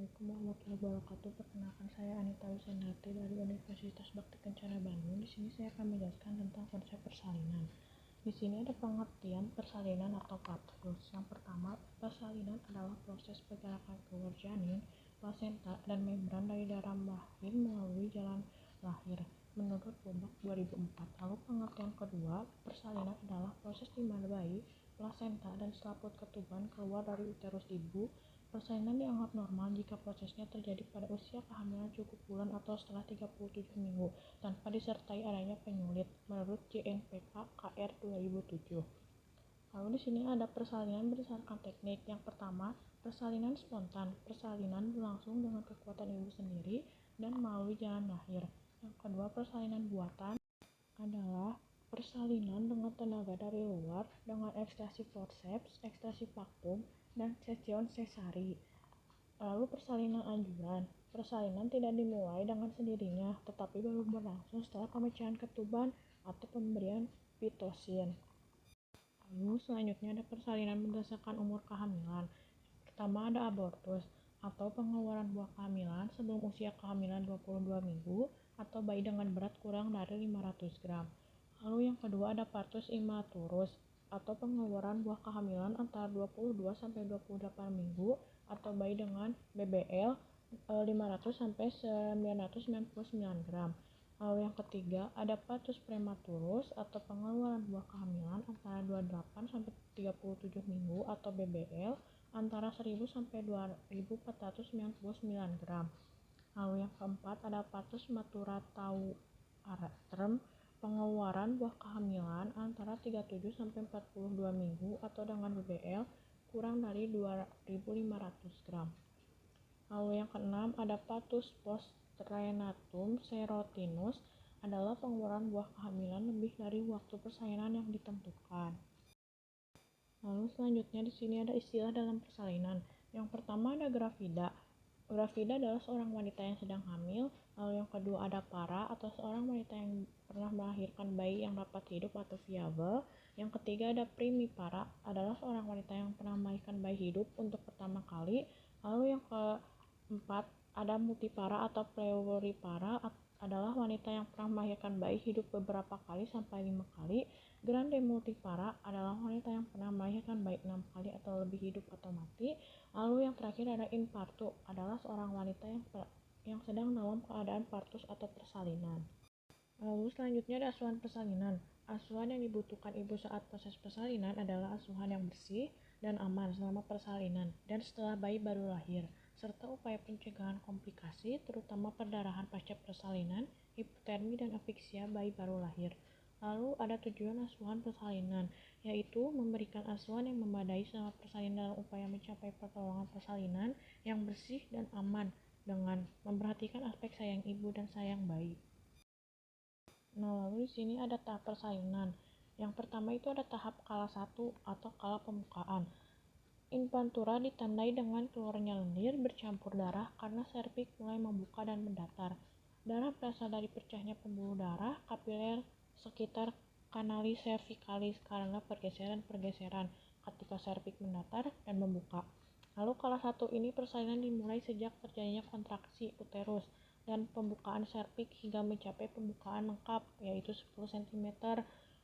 Assalamualaikum warahmatullahi wabarakatuh. Perkenalkan, saya Anita Wisendati dari Universitas Bakti Kencana Bandung. Di sini saya akan menjelaskan tentang konsep persalinan. Di sini ada pengertian persalinan atau patrus. Yang pertama, persalinan adalah proses pergerakan keluar janin, plasenta, dan membran dari dalam rahim melalui jalan lahir. Menurut Bobak 2004. Lalu pengertian kedua, persalinan adalah proses di mana bayi, plasenta, dan selaput ketuban keluar dari uterus ibu. Persalinan dianggap normal jika prosesnya terjadi pada usia kehamilan cukup bulan atau setelah 37 minggu, tanpa disertai adanya penyulit, menurut JNPK KR 2007. Lalu di sini ada persalinan berdasarkan teknik. Yang pertama, persalinan spontan. Persalinan berlangsung dengan kekuatan ibu sendiri dan melalui jalan lahir. Yang kedua, persalinan buatan adalah persalinan dengan tenaga dari luar dengan ekstraksi forceps, ekstraksi vakum, dan section cesari. Lalu persalinan anjuran. Persalinan tidak dimulai dengan sendirinya, tetapi baru berlangsung setelah pemecahan ketuban atau pemberian pitosin. Lalu selanjutnya ada persalinan berdasarkan umur kehamilan. Pertama ada abortus atau pengeluaran buah kehamilan sebelum usia kehamilan 22 minggu atau bayi dengan berat kurang dari 500 gram. Lalu yang kedua ada partus immaturus atau pengeluaran buah kehamilan antara 22 sampai 28 minggu atau bayi dengan BBL 500 sampai 999 gram. Lalu yang ketiga ada partus prematurus atau pengeluaran buah kehamilan antara 28 sampai 37 minggu atau BBL antara 1000 sampai 2499 gram. Lalu yang keempat ada partus maturatum pengeluaran buah kehamilan antara 37 sampai 42 minggu atau dengan BBL kurang dari 2500 gram. Lalu yang keenam ada partus postrenatum serotinus adalah pengeluaran buah kehamilan lebih dari waktu persalinan yang ditentukan. Lalu selanjutnya di sini ada istilah dalam persalinan. Yang pertama ada gravida. Gravida adalah seorang wanita yang sedang hamil. Lalu yang kedua ada para atau seorang wanita yang pernah melahirkan bayi yang dapat hidup atau viable. Yang ketiga ada primipara adalah seorang wanita yang pernah melahirkan bayi hidup untuk pertama kali. Lalu yang keempat ada multipara atau pluripara adalah wanita yang pernah melahirkan bayi hidup beberapa kali sampai 5 kali. Grande multipara adalah wanita yang pernah melahirkan bayi 6 kali atau lebih hidup atau mati. Lalu yang terakhir ada infartu adalah seorang wanita yang sedang dalam keadaan partus atau persalinan. Lalu selanjutnya ada asuhan persalinan. Asuhan yang dibutuhkan ibu saat proses persalinan adalah asuhan yang bersih dan aman selama persalinan dan setelah bayi baru lahir, serta upaya pencegahan komplikasi terutama perdarahan pasca persalinan, hipotermi dan afiksia bayi baru lahir. Lalu ada tujuan asuhan persalinan, yaitu memberikan asuhan yang memadai selama persalinan dalam upaya mencapai pertolongan persalinan yang bersih dan aman dengan memperhatikan aspek sayang ibu dan sayang bayi. Nah, lalu di sini ada tahap persalinan. Yang pertama itu ada tahap kala 1 atau kala pembukaan. Infantura ditandai dengan keluarnya lendir bercampur darah karena serviks mulai membuka dan mendatar. Darah berasal dari pecahnya pembuluh darah kapiler sekitar kanalis cervicalis karena pergeseran-pergeseran ketika serviks mendatar dan membuka. Lalu kala 1 ini persalinan dimulai sejak terjadinya kontraksi uterus dan pembukaan serviks hingga mencapai pembukaan lengkap yaitu 10 cm.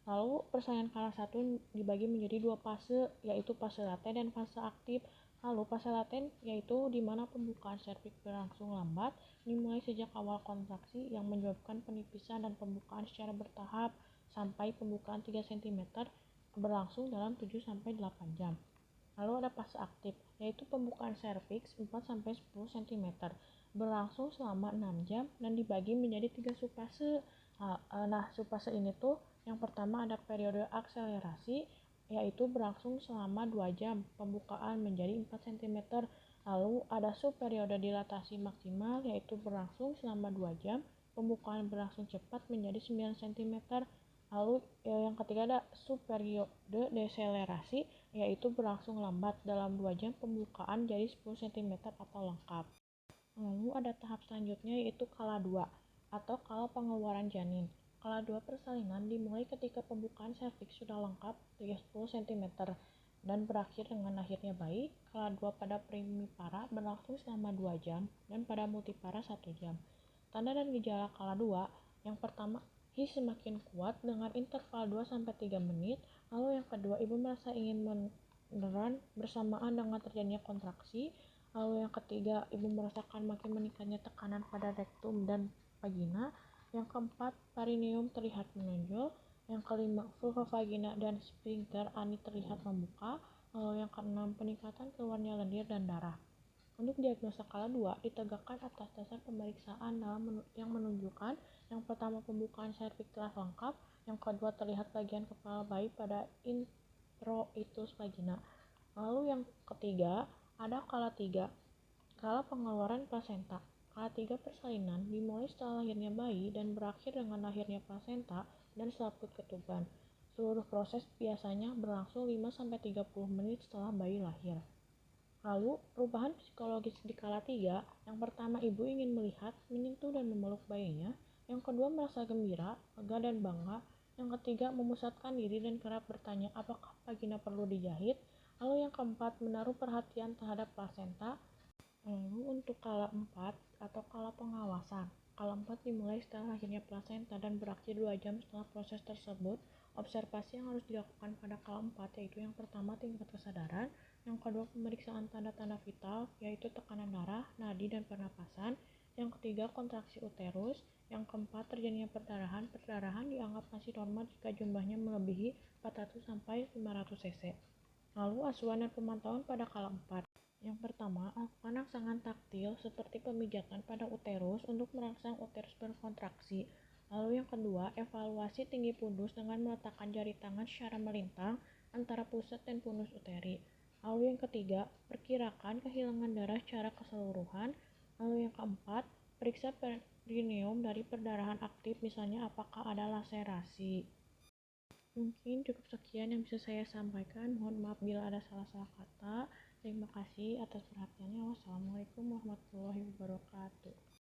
Lalu persalinan kala 1 dibagi menjadi dua fase, yaitu fase laten dan fase aktif. Lalu fase laten yaitu di mana pembukaan serviks berlangsung lambat, dimulai sejak awal kontraksi yang menyebabkan penipisan dan pembukaan secara bertahap sampai pembukaan 3 cm berlangsung dalam 7-8 jam. Lalu ada fase aktif, yaitu pembukaan serviks 4-10 cm berlangsung selama 6 jam dan dibagi menjadi 3 subfase. Nah, subfase ini tuh yang pertama ada periode akselerasi, yaitu berlangsung selama 2 jam, pembukaan menjadi 4 cm. Lalu ada subperiode dilatasi maksimal, yaitu berlangsung selama 2 jam, pembukaan berlangsung cepat menjadi 9 cm. Lalu yang ketiga ada subperiode deselerasi, yaitu berlangsung lambat dalam 2 jam, pembukaan jadi 10 cm atau lengkap. Lalu ada tahap selanjutnya yaitu kala 2 atau kala pengeluaran janin. Kala 2 persalinan dimulai ketika pembukaan serviks sudah lengkap 10 cm. dan berakhir dengan lahirnya bayi. Skala 2 pada primipara berlangsung selama 2 jam dan pada multipara 1 jam. Tanda dan gejala skala 2, yang pertama, HI semakin kuat dengan interval 2-3 menit. Lalu yang kedua, ibu merasa ingin meneran bersamaan dengan terjadinya kontraksi. Lalu yang ketiga, ibu merasakan makin meningkatnya tekanan pada rektum dan vagina. Yang keempat, perineum terlihat menonjol. Yang kelima, vulva vagina dan sphincter ani terlihat membuka. Lalu yang keenam, peningkatan keluarnya lendir dan darah. Untuk diagnosa skala 2 ditegakkan atas dasar pemeriksaan yang menunjukkan yang pertama pembukaan serviks telah lengkap, yang kedua terlihat bagian kepala bayi pada introitus vagina. Lalu yang ketiga, ada skala 3, skala pengeluaran plasenta. Skala 3 persalinan dimulai setelah lahirnya bayi dan berakhir dengan lahirnya plasenta dan selaput ketuban. Seluruh proses biasanya berlangsung 5-30 menit setelah bayi lahir. Lalu, perubahan psikologis di skala 3, yang pertama ibu ingin melihat, menyentuh dan memeluk bayinya, yang kedua merasa gembira, lega dan bangga, yang ketiga memusatkan diri dan kerap bertanya apakah vagina perlu dijahit, lalu yang keempat menaruh perhatian terhadap plasenta. Lalu untuk skala 4 atau skala pengawasan. Skala 4 dimulai setelah lahirnya plasenta dan berakhir 2 jam setelah proses tersebut. Observasi yang harus dilakukan pada skala 4 yaitu yang pertama tingkat kesadaran, yang kedua pemeriksaan tanda-tanda vital yaitu tekanan darah, nadi dan pernapasan, yang ketiga kontraksi uterus, yang keempat terjadinya perdarahan. Perdarahan dianggap masih normal jika jumlahnya melebihi 400-500 cc. Lalu asuhan dan pemantauan pada skala 4. Yang pertama, lakukan rangsangan taktil seperti pemijatan pada uterus untuk merangsang uterus berkontraksi. Lalu yang kedua, evaluasi tinggi pundus dengan meletakkan jari tangan secara melintang antara pusat dan pundus uteri. Lalu yang ketiga, perkirakan kehilangan darah secara keseluruhan. Lalu yang keempat, periksa perineum dari perdarahan aktif, misalnya apakah ada laserasi. Mungkin cukup sekian yang bisa saya sampaikan. Mohon maaf bila ada salah-salah kata. Terima kasih atas perhatiannya. Wassalamualaikum warahmatullahi wabarakatuh.